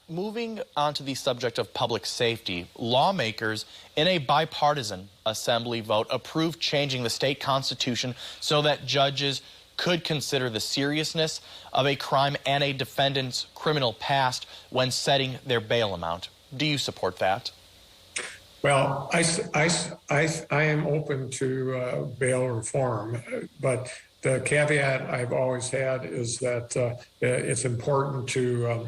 moving on to the subject of public safety, lawmakers in a bipartisan assembly vote approved changing the state constitution so that judges could consider the seriousness of a crime and a defendant's criminal past when setting their bail amount. Do you support that? Well, I am open to bail reform, but the caveat I've always had is that it's important to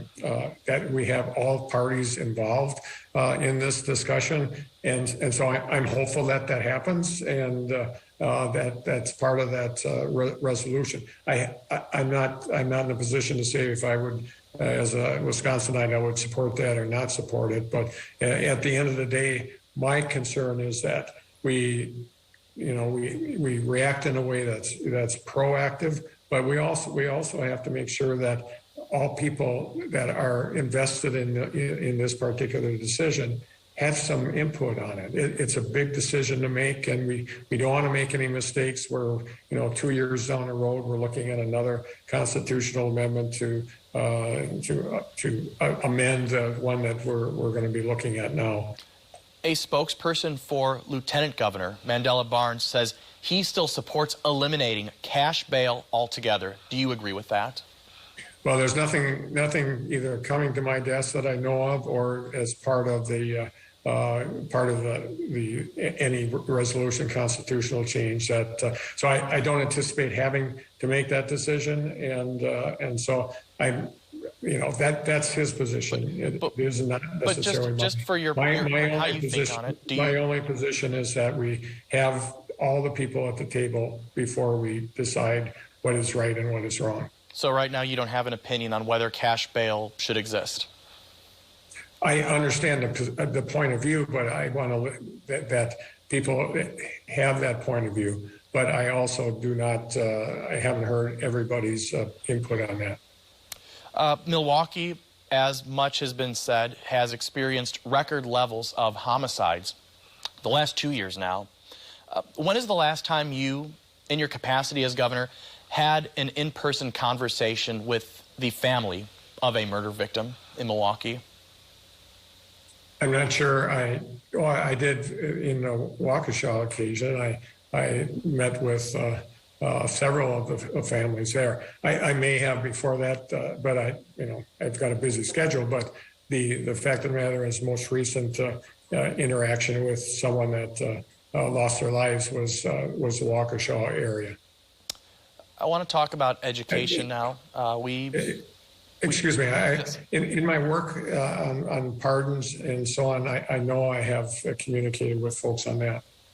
that we have all parties involved in this discussion, and so I'm hopeful that that happens, and that's part of that resolution. I'm not in a position to say if I would, as a Wisconsinite, I would support that or not support it. But at the end of the day, my concern is that we react in a way that's proactive, but we also have to make sure that all people that are invested in this particular decision have some input on it. It's a big decision to make, and we don't want to make any mistakes where 2 years down the road we're looking at another constitutional amendment to amend one that we're going to be looking at now. A spokesperson for Lieutenant Governor Mandela Barnes says he still supports eliminating cash bail altogether. Do you agree with that? Well, there's nothing either coming to my desk that I know of or as part of the any resolution constitutional change that so I don't anticipate having to make that decision, and so I'm that's his position. It is not necessarily just for your how you think on it. My only position is that we have all the people at the table before we decide what is right and what is wrong. So right now you don't have an opinion on whether cash bail should exist? I understand the point of view, but I want to that people have that point of view. But I also do not. I haven't heard everybody's input on that. Milwaukee, as much has been said, has experienced record levels of homicides the last 2 years now. When is the last time you, in your capacity as governor, had an in-person conversation with the family of a murder victim in Milwaukee? I'm not sure. I did in the Waukesha occasion. I met with several of the families there. I may have before that, but I've got a busy schedule. But the fact of the matter is, most recent interaction with someone that lost their lives was the Waukesha area. I want to talk about education now. Excuse me. In my work on pardons and so on, I know I have communicated with folks on that.